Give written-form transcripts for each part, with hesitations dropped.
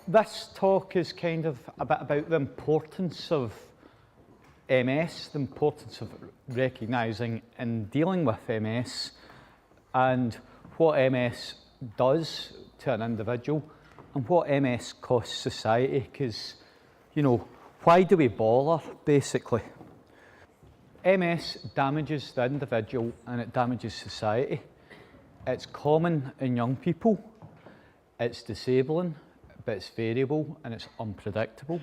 This talk is kind of a bit about the importance of MS, the importance of recognising and dealing with MS, and what MS does to an individual, and what MS costs society, because, you know, why do we bother, basically? MS damages the individual and it damages society. It's common in young people, it's disabling, but it's variable and it's unpredictable.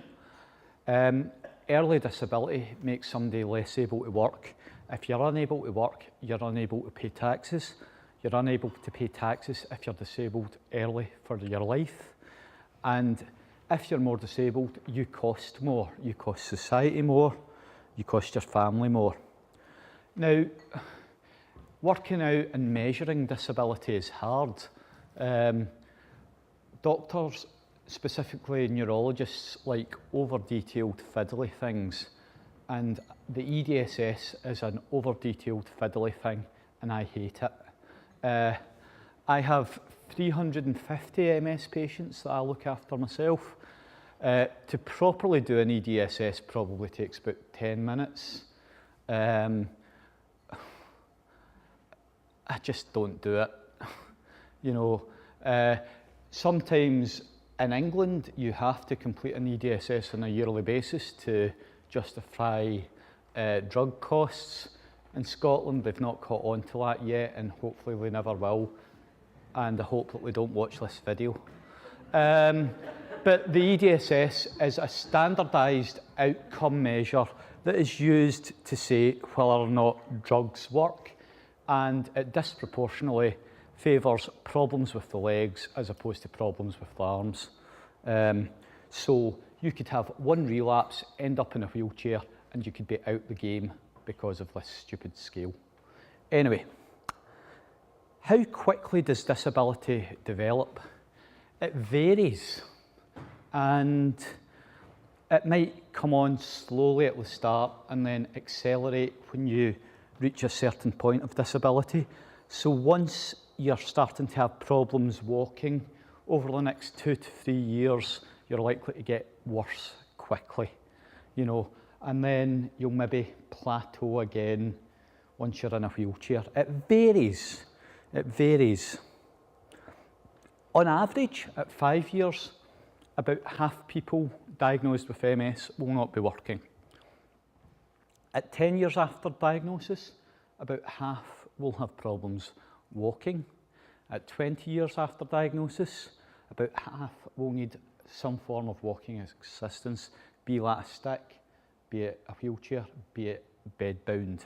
Early disability makes somebody less able to work. If you're unable to work, you're unable to pay taxes. You're unable to pay taxes if you're disabled early for your life. And if you're more disabled, you cost more. You cost society more. You cost your family more. Now, working out and measuring disability is hard. Doctors, specifically neurologists, like over-detailed fiddly things, and the EDSS is an over-detailed fiddly thing, and I hate it. I have 350 MS patients that I look after myself. To properly do an EDSS probably takes about 10 minutes. I just don't do it. You know, sometimes in England you have to complete an EDSS on a yearly basis to justify drug costs. In Scotland they've not caught on to that yet, and hopefully they never will, and I hope that we don't watch this video. But the EDSS is a standardised outcome measure that is used to say whether or not drugs work, and it disproportionately favours problems with the legs as opposed to problems with the arms. So you could have one relapse, end up in a wheelchair, and you could be out the game because of this stupid scale. Anyway, how quickly does disability develop? It varies, and it might come on slowly at the start and then accelerate when you reach a certain point of disability. So once you're starting to have problems walking, over the next 2 to 3 years, you're likely to get worse quickly, you know, and then you'll maybe plateau again once you're in a wheelchair. It varies. It varies. On average, at 5 years, about half people diagnosed with MS will not be working. At 10 years after diagnosis, about half will have problems walking. At 20 years after diagnosis, about half will need some form of walking assistance, be that a stick, be it a wheelchair, be it bedbound.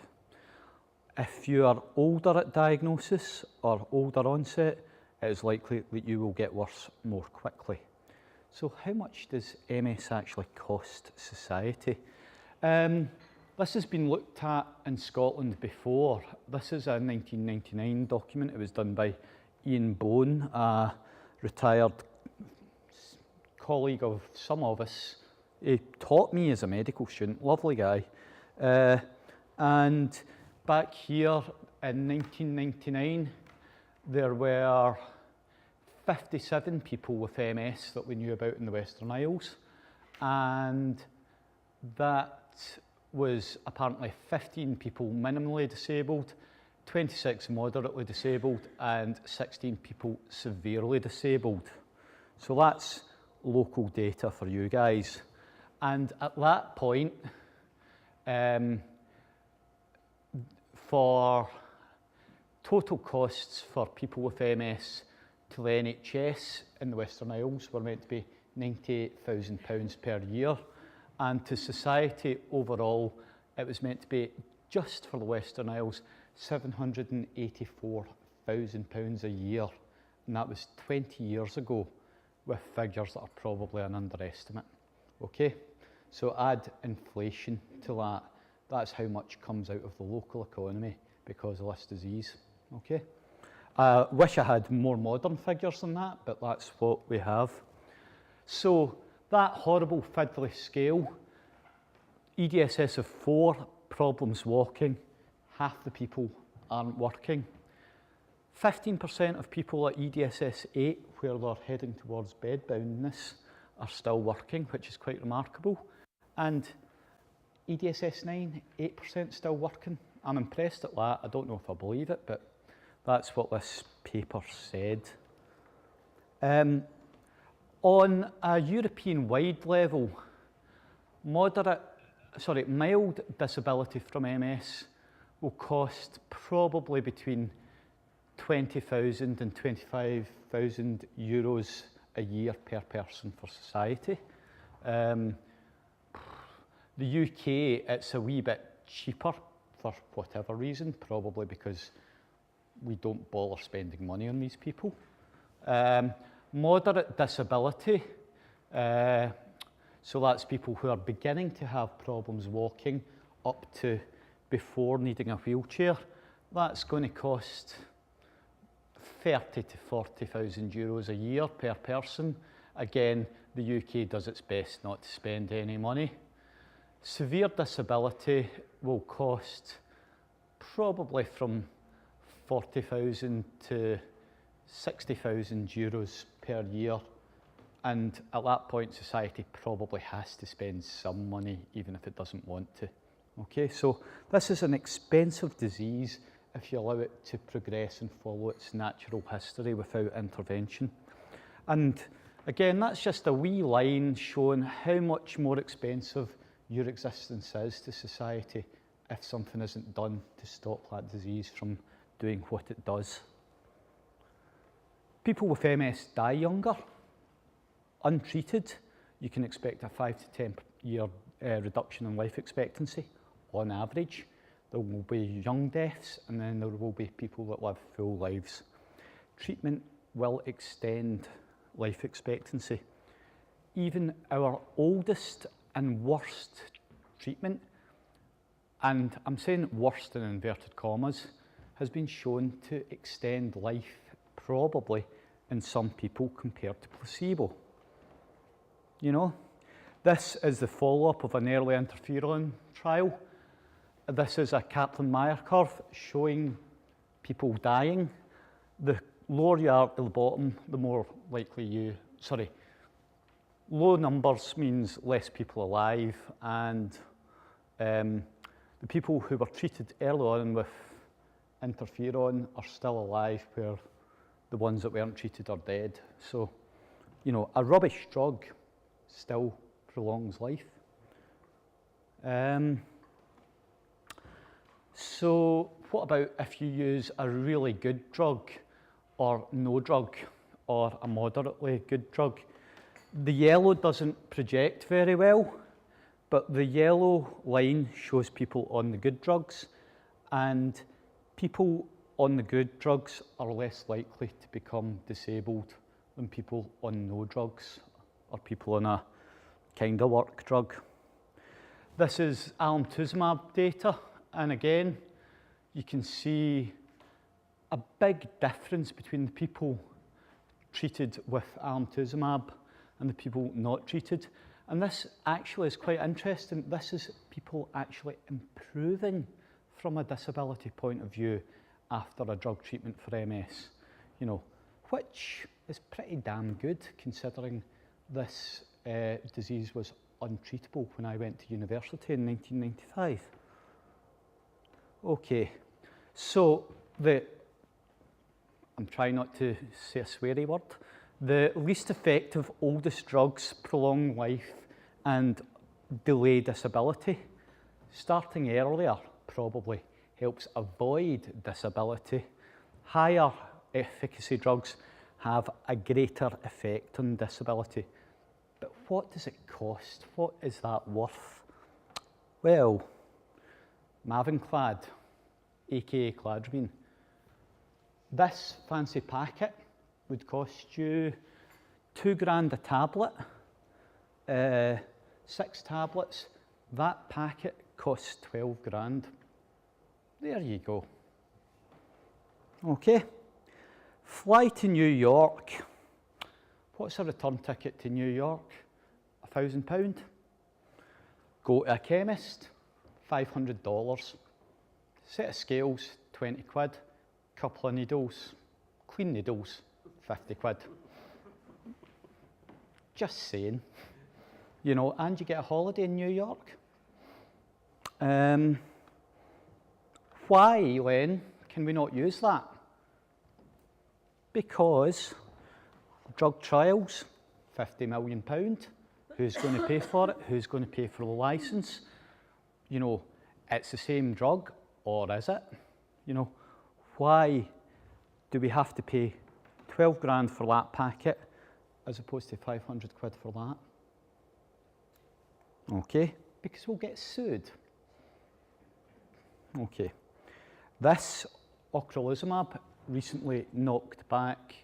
If you are older at diagnosis or older onset, it is likely that you will get worse more quickly. So how much does MS actually cost society? This has been looked at in Scotland before. This is a 1999 document. It was done by Ian Bone, a retired colleague of some of us. He taught me as a medical student, lovely guy. And back here in 1999, there were 57 people with MS that we knew about in the Western Isles, and that was apparently 15 people minimally disabled, 26 moderately disabled, and 16 people severely disabled. So that's local data for you guys. And at that point, for total costs for people with MS to the NHS in the Western Isles were meant to be £98,000 per year, and to society overall it was meant to be, just for the Western Isles, £784,000 a year, and that was 20 years ago, with figures that are probably an underestimate. Okay, so add inflation to that. That's how much comes out of the local economy because of this disease. Okay, I wish I had more modern figures than that, but that's what we have. So that horrible fiddly scale, EDSS of 4, problems walking, half the people aren't working. 15% of people at EDSS 8, where they're heading towards bedboundness, are still working, which is quite remarkable. And EDSS9, 8% still working. I'm impressed at that. I don't know if I believe it, but that's what this paper said. On a European-wide level, mild disability from MS will cost probably between 20,000 and 25,000 euros a year per person for society. The UK, it's a wee bit cheaper for whatever reason, probably because we don't bother spending money on these people. Moderate disability, so that's people who are beginning to have problems walking up to before needing a wheelchair. That's going to cost 30 to 40,000 euros a year per person. Again, the UK does its best not to spend any money. Severe disability will cost probably from 40,000 to 60,000 euros per year. And at that point, society probably has to spend some money, even if it doesn't want to. Okay, so this is an expensive disease if you allow it to progress and follow its natural history without intervention. And again, that's just a wee line showing how much more expensive your existence is to society if something isn't done to stop that disease from doing what it does. People with MS die younger. Untreated, you can expect a 5 to 10 year reduction in life expectancy on average. There will be young deaths, and then there will be people that live full lives. Treatment will extend life expectancy. Even our oldest and worst treatment, and I'm saying worst in inverted commas, has been shown to extend life probably in some people compared to placebo. You know, this is the follow-up of an early interferon trial. This is a Kaplan-Meier curve showing people dying. The lower you are at the bottom, the more likely low numbers means less people alive, and the people who were treated early on with interferon are still alive, where the ones that weren't treated are dead. So, you know, a rubbish drug still prolongs life. So what about if you use a really good drug or no drug or a moderately good drug? The yellow doesn't project very well, but the yellow line shows people on the good drugs, and people on the good drugs are less likely to become disabled than people on no drugs or people on a kind of work drug. This is alemtuzumab data, and again, you can see a big difference between the people treated with alemtuzumab and the people not treated. And this actually is quite interesting. This is people actually improving from a disability point of view after a drug treatment for MS, you know, which is pretty damn good considering this disease was untreatable when I went to university in 1995. Okay, so I'm trying not to say a sweary word. The least effective oldest drugs prolong life and delay disability. Starting earlier probably helps avoid disability. Higher efficacy drugs have a greater effect on disability. But what does it cost? What is that worth? Well, Mavenclad, aka cladribine. This fancy packet would cost you £2 a tablet, 6 tablets. That packet costs 12 grand. There you go. Okay, fly to New York. What's a return ticket to New York? £1,000. Go to a chemist, $500. Set of scales, 20 quid. Couple of needles, clean needles, 50 quid. Just saying. You know, and you get a holiday in New York. Why, Len, can we not use that? Because drug trials, £50 million. Who's going to pay for it? Who's going to pay for the licence? You know, it's the same drug, or is it? You know, why do we have to pay 12 grand for that packet as opposed to 500 quid for that? Okay, because we'll get sued. Okay, this ocrelizumab recently knocked back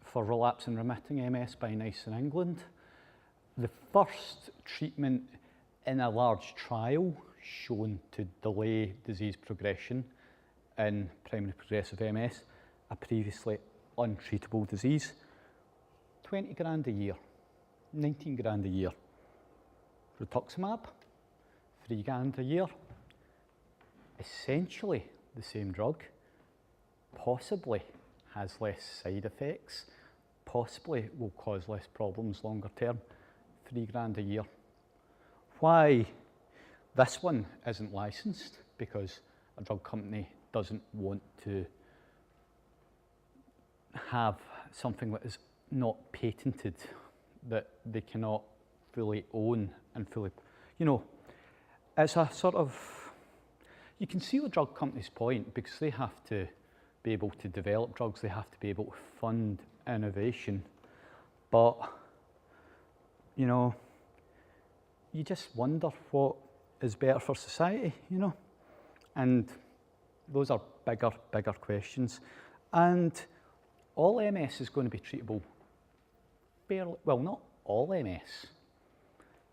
for relapse and remitting MS by NICE in England. The first treatment in a large trial shown to delay disease progression in primary progressive MS, a previously untreatable disease. 20 grand a year, 19 grand a year. Rituximab, 3 grand a year. Essentially the same drug, possibly has less side effects, possibly will cause less problems longer term. 3 grand a year. Why this one isn't licensed? Because a drug company doesn't want to have something that is not patented, that they cannot fully own and fully, you know, it's a sort of, you can see the drug company's point, because they have to be able to develop drugs, they have to be able to fund innovation, but you know, you just wonder what is better for society, you know, and those are bigger questions. And all MS is going to be treatable, barely, well, not all MS,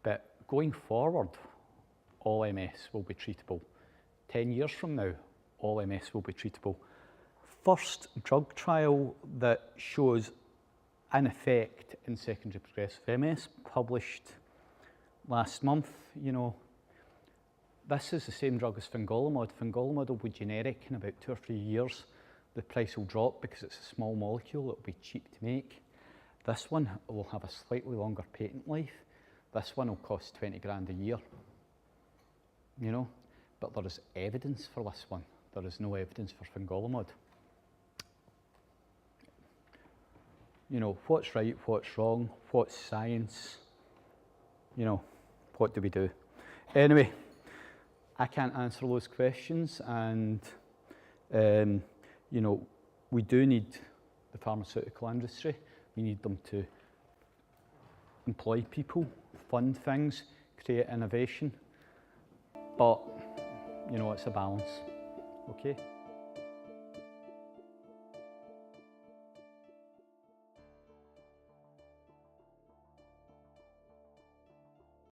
but going forward, all MS will be treatable. 10 years from now, all MS will be treatable. First drug trial that shows an effect in secondary progressive MS, published last month. You know, this is the same drug as fingolimod. Fingolimod will be generic in about 2 or 3 years. The price will drop because it's a small molecule, it will be cheap to make. This one will have a slightly longer patent life. This one will cost 20 grand a year, you know, but there is evidence for this one. There is no evidence for fingolimod. You know, what's right, what's wrong, what's science, you know, what do we do? Anyway, I can't answer those questions, and you know, we do need the pharmaceutical industry. We need them to employ people, fund things, create innovation, but you know, it's a balance, okay?